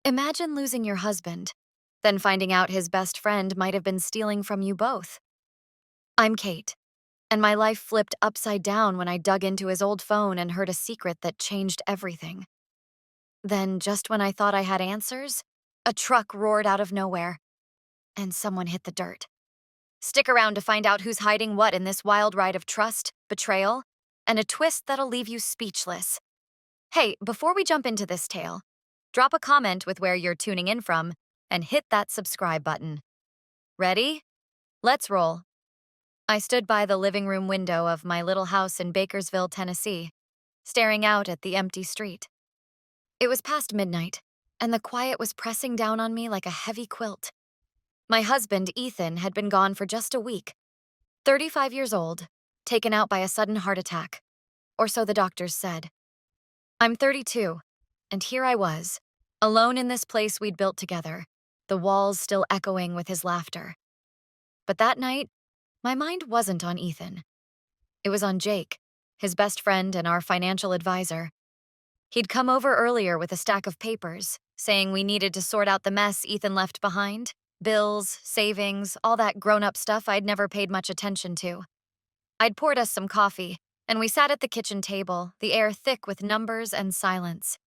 Imagine losing your husband, then finding out his best friend might have been stealing from you both. I'm Kate, and my life flipped upside down when I dug into his old phone and heard a secret that changed everything. Then, just when I thought I had answers, a truck roared out of nowhere, and someone hit the dirt. Stick around to find out who's hiding what in this wild ride of trust, betrayal, and a twist that'll leave you speechless. Hey, before we jump into this tale, drop a comment with where you're tuning in from and hit that subscribe button. Ready? Let's roll. I stood by the living room window of my little house in Bakersville, Tennessee, staring out at the empty street. It was past midnight, and the quiet was pressing down on me like a heavy quilt. My husband, Ethan, had been gone for just a week, 35 years old, taken out by a sudden heart attack, or so the doctors said. I'm 32, and here I was, alone in this place we'd built together, the walls still echoing with his laughter. But that night, my mind wasn't on Ethan. It was on Jake, his best friend and our financial advisor. He'd come over earlier with a stack of papers, saying we needed to sort out the mess Ethan left behind. Bills, savings, all that grown-up stuff I'd never paid much attention to. I'd poured us some coffee, and we sat at the kitchen table, the air thick with numbers and silence.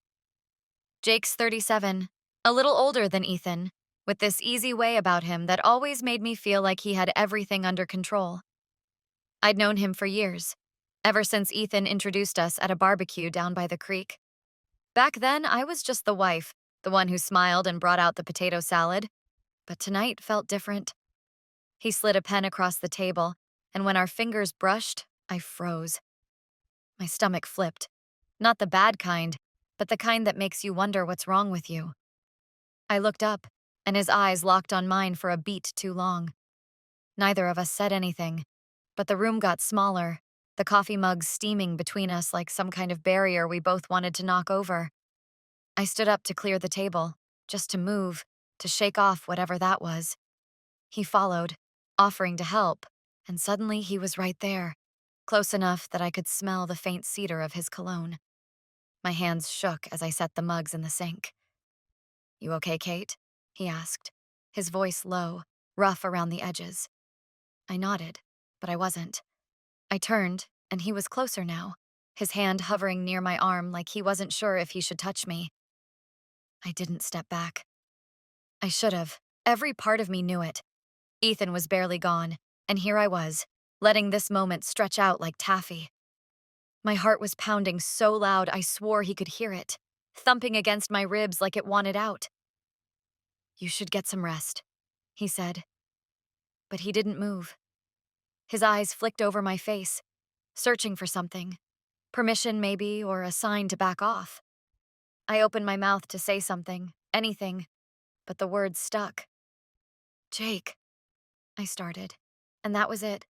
Jake's 37, a little older than Ethan, with this easy way about him that always made me feel like he had everything under control. I'd known him for years, ever since Ethan introduced us at a barbecue down by the creek. Back then, I was just the wife, the one who smiled and brought out the potato salad. But tonight felt different. He slid a pen across the table, and when our fingers brushed, I froze. My stomach flipped. Not the bad kind, but the kind that makes you wonder what's wrong with you. I looked up, and his eyes locked on mine for a beat too long. Neither of us said anything, but the room got smaller, the coffee mugs steaming between us like some kind of barrier we both wanted to knock over. I stood up to clear the table, just to move, to shake off whatever that was. He followed, offering to help, and suddenly he was right there, close enough that I could smell the faint cedar of his cologne. My hands shook as I set the mugs in the sink. You okay, Kate? He asked, his voice low, rough around the edges. I nodded, but I wasn't. I turned, and he was closer now, his hand hovering near my arm like he wasn't sure if he should touch me. I didn't step back. I should have. Every part of me knew it. Ethan was barely gone, and here I was, letting this moment stretch out like taffy. My heart was pounding so loud I swore he could hear it, thumping against my ribs like it wanted out. You should get some rest, he said. But he didn't move. His eyes flicked over my face, searching for something. Permission, maybe, or a sign to back off. I opened my mouth to say something, anything, but the words stuck. Jake, I started, and that was it.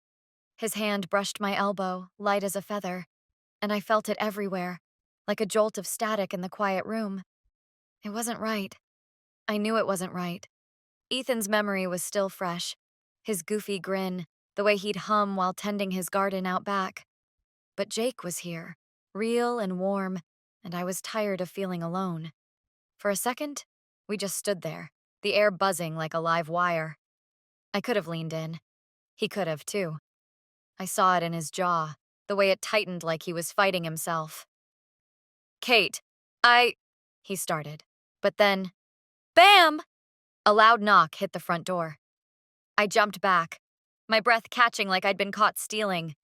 His hand brushed my elbow, light as a feather, and I felt it everywhere, like a jolt of static in the quiet room. It wasn't right. I knew it wasn't right. Ethan's memory was still fresh, his goofy grin, the way he'd hum while tending his garden out back. But Jake was here, real and warm, and I was tired of feeling alone. For a second, we just stood there, the air buzzing like a live wire. I could have leaned in. He could have, too. I saw it in his jaw, the way it tightened like he was fighting himself. Kate, he started. But then, bam! A loud knock hit the front door. I jumped back, my breath catching like I'd been caught stealing.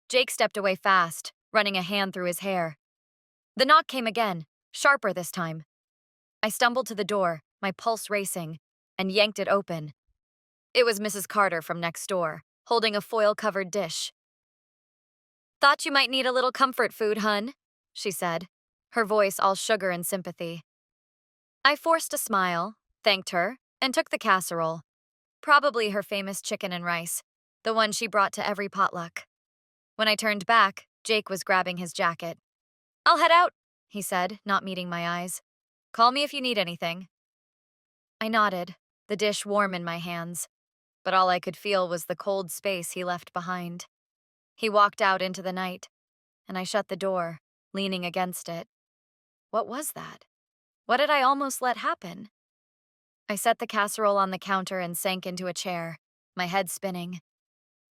Jake stepped away fast, running a hand through his hair. The knock came again, sharper this time. I stumbled to the door, my pulse racing, and yanked it open. It was Mrs. Carter from next door, holding a foil-covered dish. Thought you might need a little comfort food, hun, she said, her voice all sugar and sympathy. I forced a smile, thanked her, and took the casserole. Probably her famous chicken and rice, the one she brought to every potluck. When I turned back, Jake was grabbing his jacket. I'll head out, he said, not meeting my eyes. Call me if you need anything. I nodded, the dish warm in my hands, but all I could feel was the cold space he left behind. He walked out into the night, and I shut the door, leaning against it. What was that? What did I almost let happen? I set the casserole on the counter and sank into a chair, my head spinning.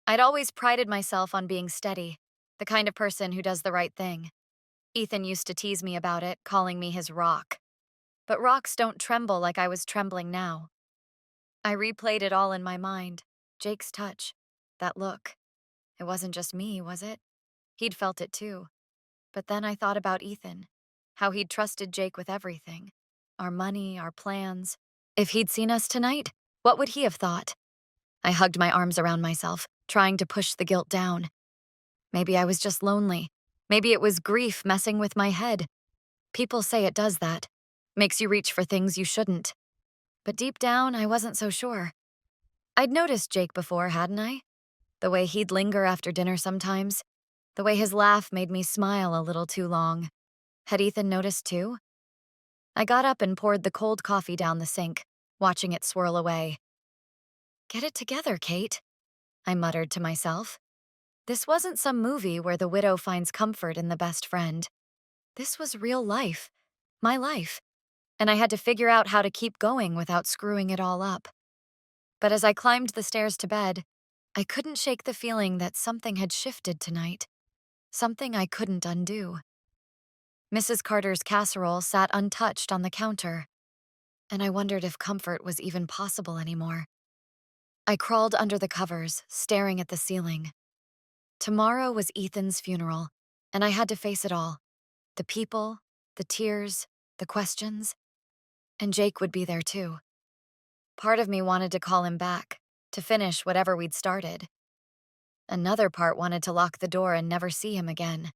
I'd always prided myself on being steady, the kind of person who does the right thing. Ethan used to tease me about it, calling me his rock. But rocks don't tremble like I was trembling now. I replayed it all in my mind. Jake's touch. That look. It wasn't just me, was it? He'd felt it too. But then I thought about Ethan. How he'd trusted Jake with everything. Our money, our plans. If he'd seen us tonight, what would he have thought? I hugged my arms around myself, trying to push the guilt down. Maybe I was just lonely. Maybe it was grief messing with my head. People say it does that. Makes you reach for things you shouldn't. But deep down, I wasn't so sure. I'd noticed Jake before, hadn't I? The way he'd linger after dinner sometimes. The way his laugh made me smile a little too long. Had Ethan noticed too? I got up and poured the cold coffee down the sink, watching it swirl away. Get it together, Kate, I muttered to myself. This wasn't some movie where the widow finds comfort in the best friend. This was real life, my life, and I had to figure out how to keep going without screwing it all up. But as I climbed the stairs to bed, I couldn't shake the feeling that something had shifted tonight, something I couldn't undo. Mrs. Carter's casserole sat untouched on the counter, and I wondered if comfort was even possible anymore. I crawled under the covers, staring at the ceiling. Tomorrow was Ethan's funeral, and I had to face it all. The people, the tears, the questions. And Jake would be there too. Part of me wanted to call him back, to finish whatever we'd started. Another part wanted to lock the door and never see him again.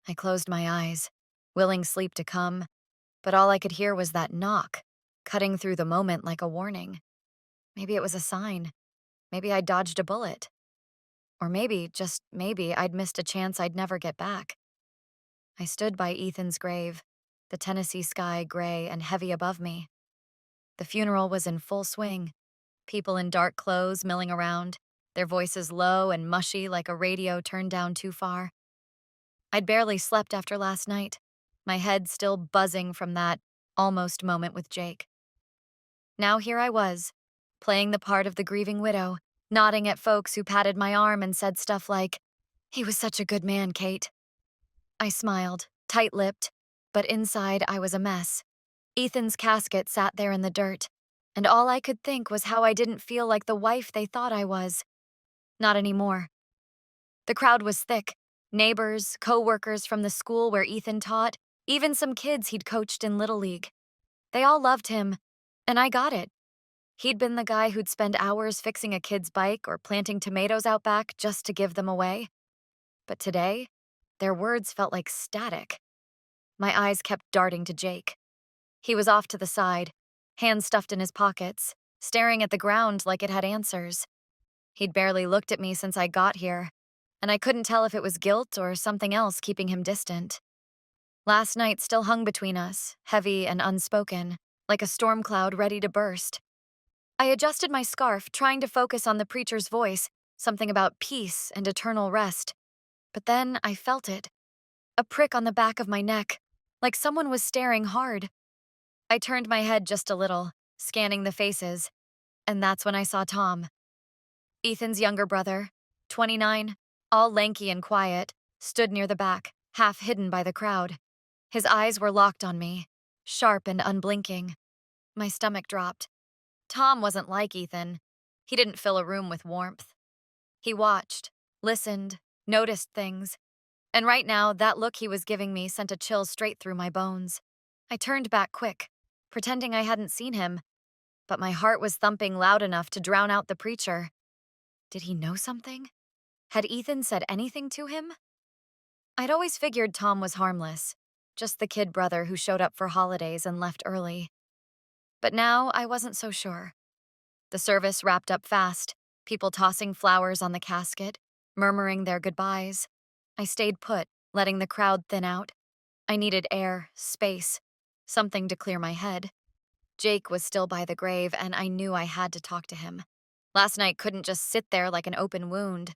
I closed my eyes, willing sleep to come, but all I could hear was that knock, cutting through the moment like a warning. Maybe it was a sign. Maybe I dodged a bullet. Or maybe, just maybe, I'd missed a chance I'd never get back. I stood by Ethan's grave, the Tennessee sky gray and heavy above me. The funeral was in full swing, people in dark clothes milling around, their voices low and mushy like a radio turned down too far. I'd barely slept after last night, my head still buzzing from that almost moment with Jake. Now here I was, playing the part of the grieving widow, nodding at folks who patted my arm and said stuff like, "He was such a good man, Kate." I smiled, tight-lipped, but inside I was a mess. Ethan's casket sat there in the dirt, and all I could think was how I didn't feel like the wife they thought I was. Not anymore. The crowd was thick. Neighbors, co-workers from the school where Ethan taught, even some kids he'd coached in Little League. They all loved him, and I got it. He'd been the guy who'd spend hours fixing a kid's bike or planting tomatoes out back just to give them away. But today, their words felt like static. My eyes kept darting to Jake. He was off to the side, hands stuffed in his pockets, staring at the ground like it had answers. He'd barely looked at me since I got here, and I couldn't tell if it was guilt or something else keeping him distant. Last night still hung between us, heavy and unspoken, like a storm cloud ready to burst. I adjusted my scarf, trying to focus on the preacher's voice, something about peace and eternal rest. But then I felt it. A prick on the back of my neck, like someone was staring hard. I turned my head just a little, scanning the faces, and that's when I saw Tom. Ethan's younger brother, 29, all lanky and quiet, stood near the back, half hidden by the crowd. His eyes were locked on me, sharp and unblinking. My stomach dropped. Tom wasn't like Ethan. He didn't fill a room with warmth. He watched, listened, noticed things. And right now, that look he was giving me sent a chill straight through my bones. I turned back quick, pretending I hadn't seen him, but my heart was thumping loud enough to drown out the preacher. Did he know something? Had Ethan said anything to him? I'd always figured Tom was harmless, just the kid brother who showed up for holidays and left early. But now I wasn't so sure. The service wrapped up fast, people tossing flowers on the casket, murmuring their goodbyes. I stayed put, letting the crowd thin out. I needed air, space, something to clear my head. Jake was still by the grave, and I knew I had to talk to him. Last night couldn't just sit there like an open wound.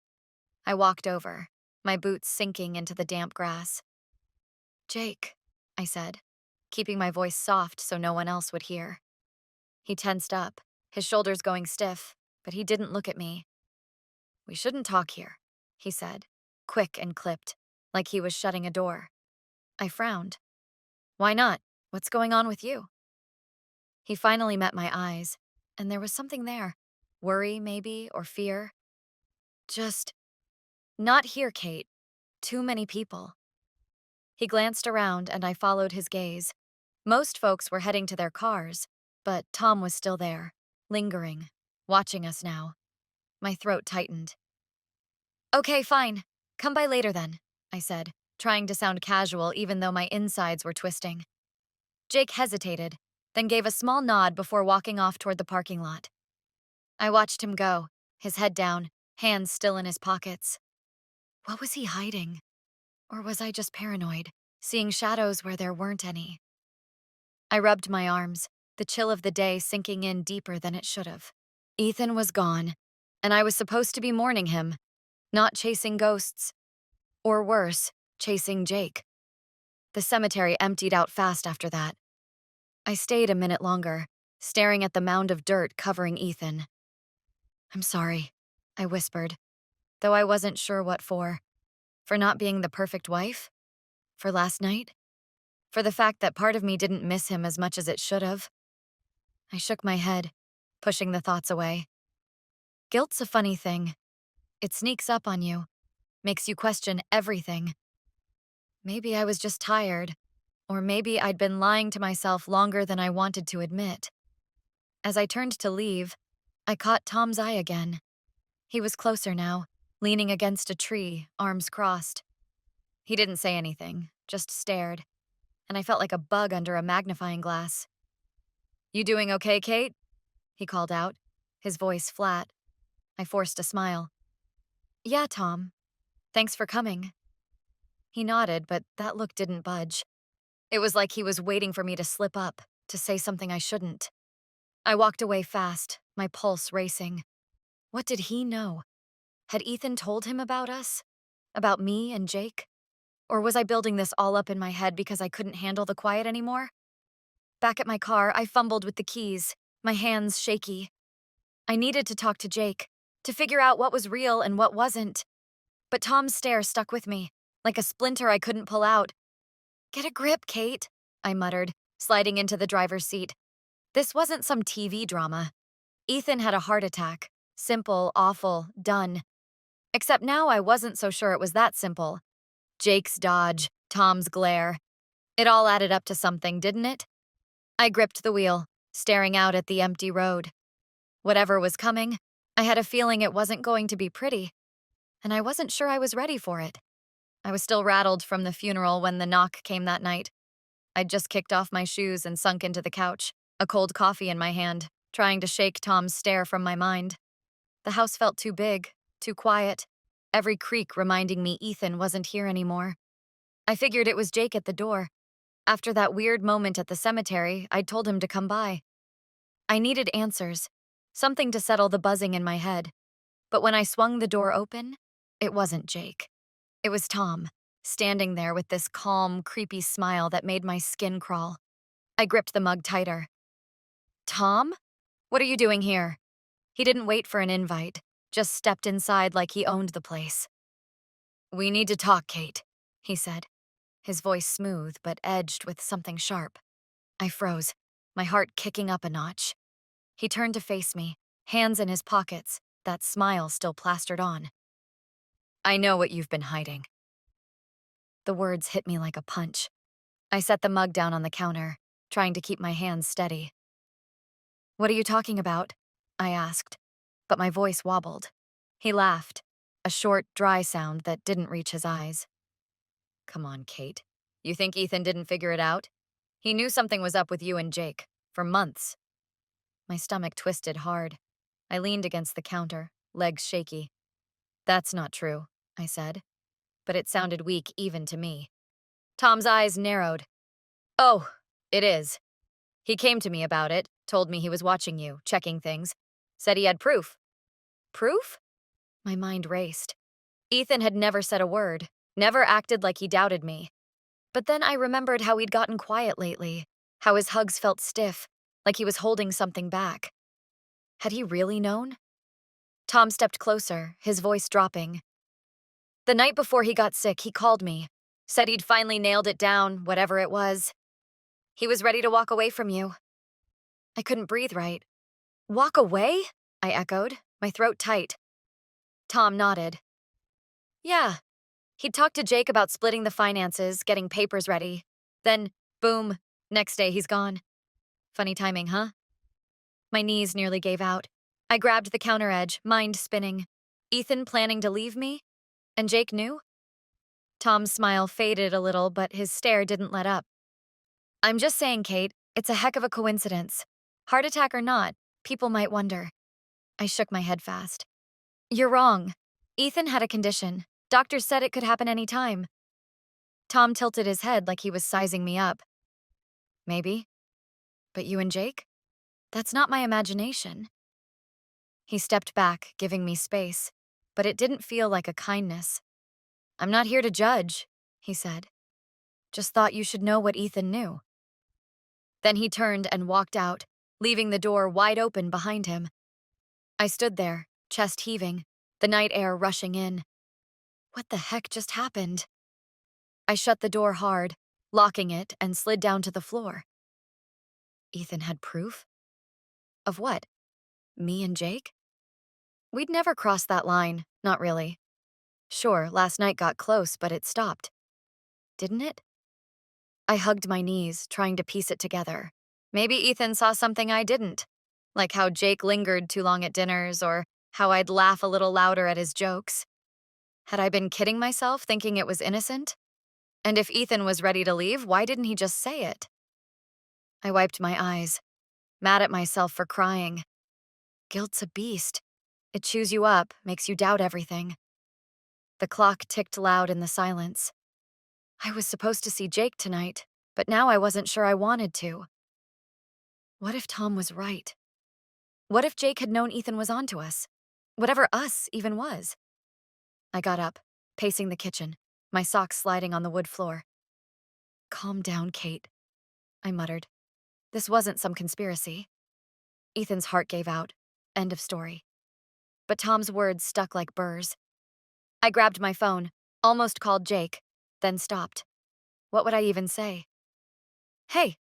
I walked over, my boots sinking into the damp grass. "Jake," I said, keeping my voice soft so no one else would hear. He tensed up, his shoulders going stiff, but he didn't look at me. "We shouldn't talk here," he said, quick and clipped, like he was shutting a door. I frowned. "Why not? What's going on with you?" He finally met my eyes, and there was something there. Worry, maybe, or fear. Just, "Not here, Kate. Too many people." He glanced around, and I followed his gaze. Most folks were heading to their cars, but Tom was still there, lingering, watching us now. My throat tightened. "Okay, fine. Come by later then," I said, trying to sound casual even though my insides were twisting. Jake hesitated, then gave a small nod before walking off toward the parking lot. I watched him go, his head down, hands still in his pockets. What was he hiding? Or was I just paranoid, seeing shadows where there weren't any? I rubbed my arms, the chill of the day sinking in deeper than it should have. Ethan was gone, and I was supposed to be mourning him, not chasing ghosts. Or worse, chasing Jake. The cemetery emptied out fast after that. I stayed a minute longer, staring at the mound of dirt covering Ethan. "I'm sorry," I whispered, though I wasn't sure what for. For not being the perfect wife? For last night? For the fact that part of me didn't miss him as much as it should have? I shook my head, pushing the thoughts away. Guilt's a funny thing. It sneaks up on you, makes you question everything. Maybe I was just tired, or maybe I'd been lying to myself longer than I wanted to admit. As I turned to leave, I caught Tom's eye again. He was closer now, leaning against a tree, arms crossed. He didn't say anything, just stared, and I felt like a bug under a magnifying glass. "You doing okay, Kate?" he called out, his voice flat. I forced a smile. "Yeah, Tom. Thanks for coming." He nodded, but that look didn't budge. It was like he was waiting for me to slip up, to say something I shouldn't. I walked away fast, my pulse racing. What did he know? Had Ethan told him about us? About me and Jake? Or was I building this all up in my head because I couldn't handle the quiet anymore? Back at my car, I fumbled with the keys, my hands shaky. I needed to talk to Jake, to figure out what was real and what wasn't. But Tom's stare stuck with me, like a splinter I couldn't pull out. "Get a grip, Kate," I muttered, sliding into the driver's seat. This wasn't some TV drama. Ethan had a heart attack. Simple, awful, done. Except now I wasn't so sure it was that simple. Jake's dodge, Tom's glare. It all added up to something, didn't it? I gripped the wheel, staring out at the empty road. Whatever was coming, I had a feeling it wasn't going to be pretty, and I wasn't sure I was ready for it. I was still rattled from the funeral when the knock came that night. I'd just kicked off my shoes and sunk into the couch, a cold coffee in my hand, trying to shake Tom's stare from my mind. The house felt too big, too quiet, every creak reminding me Ethan wasn't here anymore. I figured it was Jake at the door. After that weird moment at the cemetery, I'd told him to come by. I needed answers, something to settle the buzzing in my head. But when I swung the door open, it wasn't Jake. It was Tom, standing there with this calm, creepy smile that made my skin crawl. I gripped the mug tighter. "Tom? What are you doing here?" He didn't wait for an invite, just stepped inside like he owned the place. "We need to talk, Kate," he said, his voice smooth but edged with something sharp. I froze, my heart kicking up a notch. He turned to face me, hands in his pockets, that smile still plastered on. "I know what you've been hiding." The words hit me like a punch. I set the mug down on the counter, trying to keep my hands steady. "What are you talking about?" I asked, but my voice wobbled. He laughed, a short, dry sound that didn't reach his eyes. "Come on, Kate. You think Ethan didn't figure it out? He knew something was up with you and Jake, for months." My stomach twisted hard. I leaned against the counter, legs shaky. "That's not true," I said, but it sounded weak even to me. Tom's eyes narrowed. "Oh, it is. He came to me about it, told me he was watching you, checking things. Said he had proof." "Proof?" My mind raced. Ethan had never said a word, never acted like he doubted me. But then I remembered how he'd gotten quiet lately, how his hugs felt stiff, like he was holding something back. Had he really known? Tom stepped closer, his voice dropping. The night before he got sick, he called me, said he'd finally nailed it down, whatever it was. He was ready to walk away from you. I couldn't breathe right. Walk away? I echoed, my throat tight. Tom nodded. Yeah. He'd talked to Jake about splitting the finances, getting papers ready. Then, boom, next day he's gone. Funny timing, huh? My knees nearly gave out. I grabbed the counter edge, mind spinning. Ethan planning to leave me? And Jake knew? Tom's smile faded a little, but his stare didn't let up. I'm just saying, Kate, it's a heck of a coincidence. Heart attack or not, people might wonder. I shook my head fast. You're wrong. Ethan had a condition. Doctors said it could happen any time. Tom tilted his head like he was sizing me up. Maybe. But you and Jake? That's not my imagination. He stepped back, giving me space, but it didn't feel like a kindness. I'm not here to judge, he said. Just thought you should know what Ethan knew. Then he turned and walked out, leaving the door wide open behind him. I stood there, chest heaving, the night air rushing in. What the heck just happened? I shut the door hard, locking it, and slid down to the floor. Ethan had proof? Of what? Me and Jake? We'd never crossed that line, not really. Sure, last night got close, but it stopped. Didn't it? I hugged my knees, trying to piece it together. Maybe Ethan saw something I didn't, like how Jake lingered too long at dinners or how I'd laugh a little louder at his jokes. Had I been kidding myself, thinking it was innocent? And if Ethan was ready to leave, why didn't he just say it? I wiped my eyes, mad at myself for crying. Guilt's a beast. It chews you up, makes you doubt everything. The clock ticked loud in the silence. I was supposed to see Jake tonight, but now I wasn't sure I wanted to. What if Tom was right? What if Jake had known Ethan was onto us? Whatever us even was. I got up, pacing the kitchen, my socks sliding on the wood floor. Calm down, Kate, I muttered. This wasn't some conspiracy. Ethan's heart gave out. End of story. But Tom's words stuck like burrs. I grabbed my phone, almost called Jake, then stopped. What would I even say? Hey,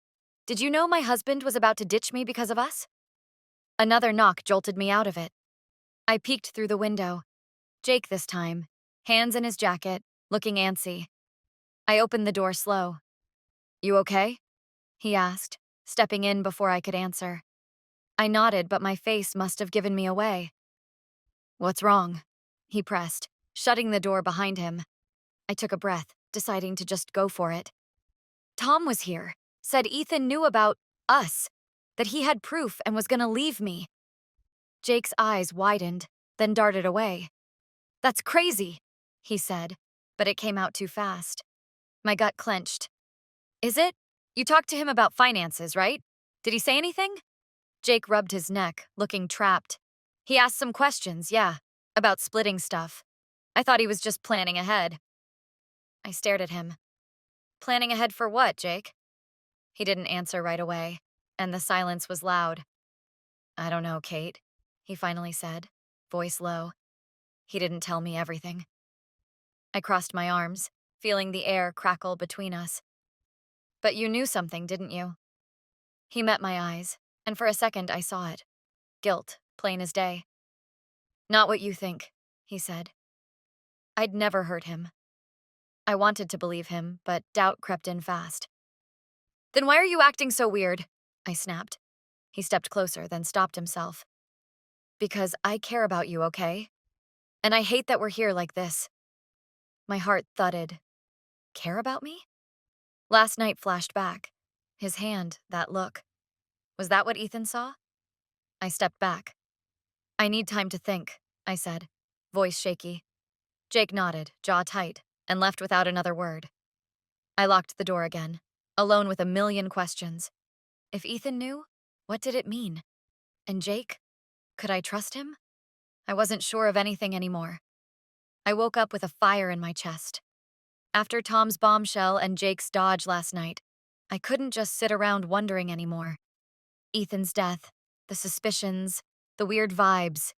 did you know my husband was about to ditch me because of us? Another knock jolted me out of it. I peeked through the window. Jake this time, hands in his jacket, looking antsy. I opened the door slow. You okay? He asked, stepping in before I could answer. I nodded, but my face must have given me away. What's wrong? He pressed, shutting the door behind him. I took a breath, deciding to just go for it. Tom was here, said Ethan knew about us, that he had proof and was gonna leave me. Jake's eyes widened, then darted away. That's crazy, he said, but it came out too fast. My gut clenched. Is it? You talked to him about finances, right? Did he say anything? Jake rubbed his neck, looking trapped. He asked some questions, yeah, about splitting stuff. I thought he was just planning ahead. I stared at him. Planning ahead for what, Jake? He didn't answer right away, and the silence was loud. I don't know, Kate, he finally said, voice low. He didn't tell me everything. I crossed my arms, feeling the air crackle between us. But you knew something, didn't you? He met my eyes, and for a second I saw it. Guilt, plain as day. Not what you think, he said. I'd never hurt him. I wanted to believe him, but doubt crept in fast. Then why are you acting so weird? I snapped. He stepped closer, then stopped himself. Because I care about you, okay? And I hate that we're here like this. My heart thudded. Care about me? Last night flashed back. His hand, that look. Was that what Ethan saw? I stepped back. I need time to think, I said, voice shaky. Jake nodded, jaw tight, and left without another word. I locked the door again, alone with a million questions. If Ethan knew, what did it mean? And Jake? Could I trust him? I wasn't sure of anything anymore. I woke up with a fire in my chest. After Tom's bombshell and Jake's dodge last night, I couldn't just sit around wondering anymore. Ethan's death, the suspicions, the weird vibes.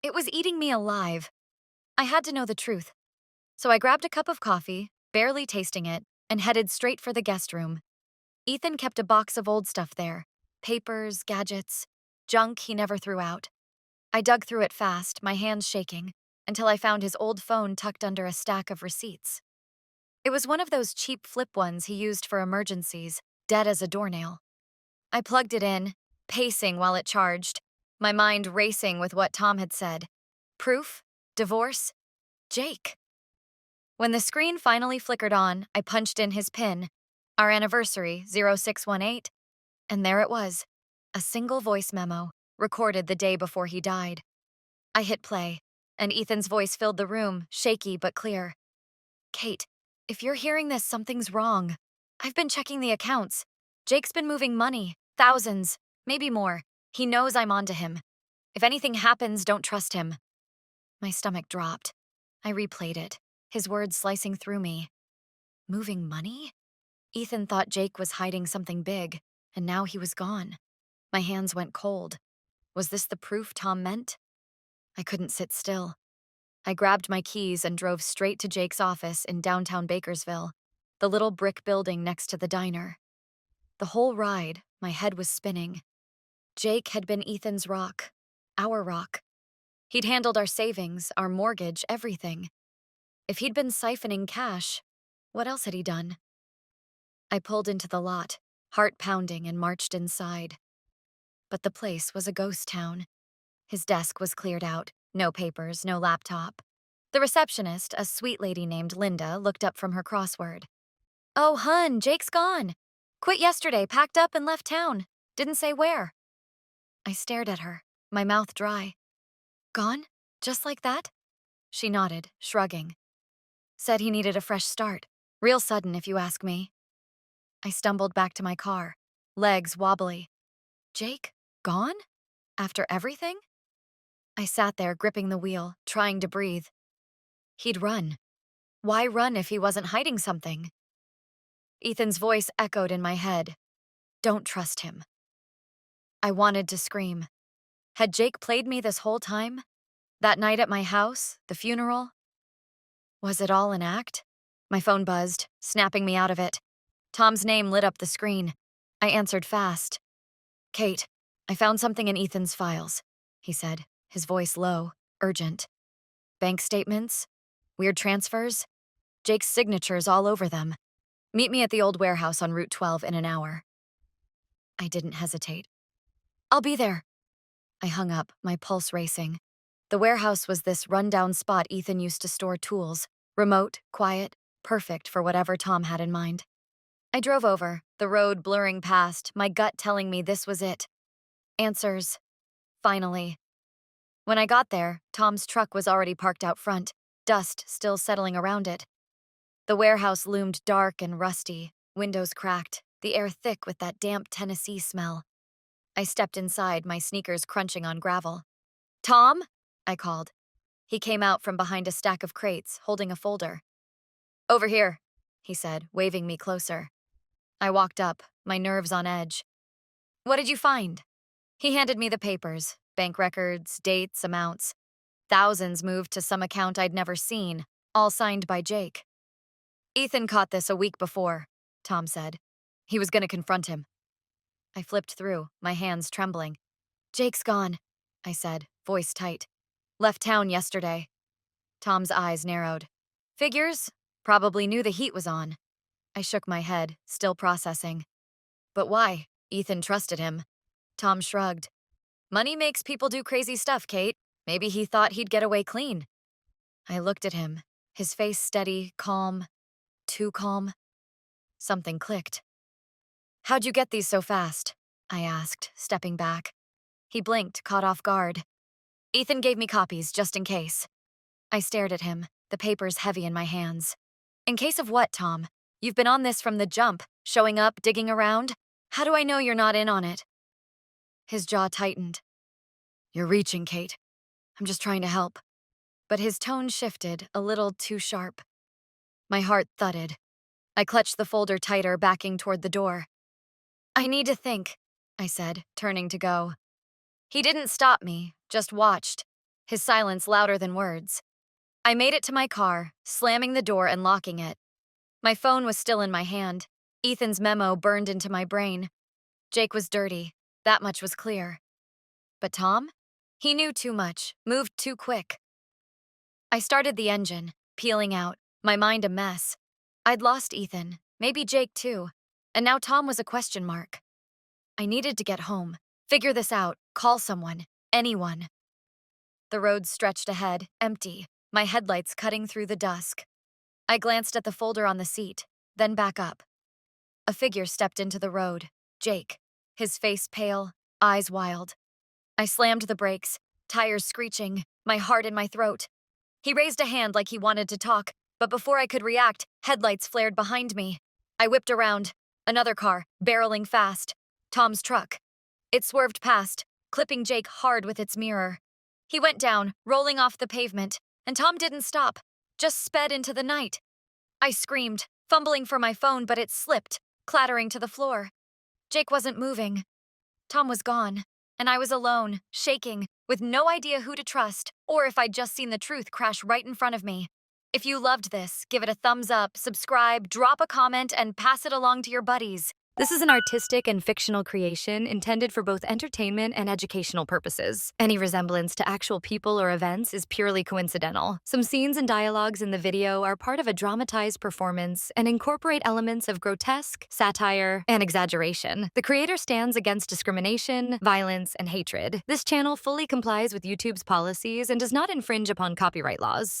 It was eating me alive. I had to know the truth. So I grabbed a cup of coffee, barely tasting it, and headed straight for the guest room. Ethan kept a box of old stuff there. Papers, gadgets, junk he never threw out. I dug through it fast, my hands shaking, until I found his old phone tucked under a stack of receipts. It was one of those cheap flip ones he used for emergencies, dead as a doornail. I plugged it in, pacing while it charged, my mind racing with what Tom had said. Proof? Divorce? Jake. When the screen finally flickered on, I punched in his PIN, our anniversary, 0618, and there it was, a single voice memo, recorded the day before he died. I hit play, and Ethan's voice filled the room, shaky but clear. Kate, if you're hearing this, something's wrong. I've been checking the accounts. Jake's been moving money, thousands, maybe more. He knows I'm onto him. If anything happens, don't trust him. My stomach dropped. I replayed it, his words slicing through me. Moving money? Ethan thought Jake was hiding something big, and now he was gone. My hands went cold. Was this the proof Tom meant? I couldn't sit still. I grabbed my keys and drove straight to Jake's office in downtown Bakersville, the little brick building next to the diner. The whole ride, my head was spinning. Jake had been Ethan's rock, our rock. He'd handled our savings, our mortgage, everything. If he'd been siphoning cash, what else had he done? I pulled into the lot, heart pounding, and marched inside. But the place was a ghost town. His desk was cleared out, no papers, no laptop. The receptionist, a sweet lady named Linda, looked up from her crossword. Oh, hun, Jake's gone. Quit yesterday, packed up and left town. Didn't say where. I stared at her, my mouth dry. Gone? Just like that? She nodded, shrugging. Said he needed a fresh start. Real sudden, if you ask me. I stumbled back to my car, legs wobbly. Jake? Gone? After everything? I sat there, gripping the wheel, trying to breathe. He'd run. Why run if he wasn't hiding something? Ethan's voice echoed in my head. Don't trust him. I wanted to scream. Had Jake played me this whole time? That night at my house? The funeral? Was it all an act? My phone buzzed, snapping me out of it. Tom's name lit up the screen. I answered fast. Kate, I found something in Ethan's files, he said, his voice low, urgent. Bank statements? Weird transfers? Jake's signature's all over them. Meet me at the old warehouse on Route 12 in an hour. I didn't hesitate. I'll be there. I hung up, my pulse racing. The warehouse was this rundown spot Ethan used to store tools. Remote, quiet, perfect for whatever Tom had in mind. I drove over, the road blurring past, my gut telling me this was it. Answers. Finally. When I got there, Tom's truck was already parked out front, dust still settling around it. The warehouse loomed dark and rusty, windows cracked, the air thick with that damp Tennessee smell. I stepped inside, my sneakers crunching on gravel. Tom? I called. He came out from behind a stack of crates, holding a folder. Over here, he said, waving me closer. I walked up, my nerves on edge. What did you find? He handed me the papers, bank records, dates, amounts. Thousands moved to some account I'd never seen, all signed by Jake. Ethan caught this a week before, Tom said. He was going to confront him. I flipped through, my hands trembling. Jake's gone, I said, voice tight. Left town yesterday. Tom's eyes narrowed. Figures? Probably knew the heat was on. I shook my head, still processing. But why? Ethan trusted him. Tom shrugged. Money makes people do crazy stuff, Kate. Maybe he thought he'd get away clean. I looked at him, his face steady, calm, too calm. Something clicked. How'd you get these so fast? I asked, stepping back. He blinked, caught off guard. Ethan gave me copies, just in case. I stared at him, the papers heavy in my hands. In case of what, Tom? You've been on this from the jump, showing up, digging around. How do I know you're not in on it? His jaw tightened. You're reaching, Kate. I'm just trying to help. But his tone shifted, a little too sharp. My heart thudded. I clutched the folder tighter, backing toward the door. I need to think, I said, turning to go. He didn't stop me, just watched, his silence louder than words. I made it to my car, slamming the door and locking it. My phone was still in my hand. Ethan's memo burned into my brain. Jake was dirty. That much was clear. But Tom? He knew too much, moved too quick. I started the engine, peeling out, my mind a mess. I'd lost Ethan, maybe Jake too, and now Tom was a question mark. I needed to get home, figure this out, call someone, anyone. The road stretched ahead, empty, my headlights cutting through the dusk. I glanced at the folder on the seat, then back up. A figure stepped into the road, Jake, his face pale, eyes wild. I slammed the brakes, tires screeching, my heart in my throat. He raised a hand like he wanted to talk, but before I could react, headlights flared behind me. I whipped around. Another car, barreling fast. Tom's truck. It swerved past, clipping Jake hard with its mirror. He went down, rolling off the pavement, and Tom didn't stop, just sped into the night. I screamed, fumbling for my phone, but it slipped, clattering to the floor. Jake wasn't moving. Tom was gone, and I was alone, shaking, with no idea who to trust, or if I'd just seen the truth crash right in front of me. If you loved this, give it a thumbs up, subscribe, drop a comment, and pass it along to your buddies. This is an artistic and fictional creation intended for both entertainment and educational purposes. Any resemblance to actual people or events is purely coincidental. Some scenes and dialogues in the video are part of a dramatized performance and incorporate elements of grotesque, satire, and exaggeration. The creator stands against discrimination, violence, and hatred. This channel fully complies with YouTube's policies and does not infringe upon copyright laws.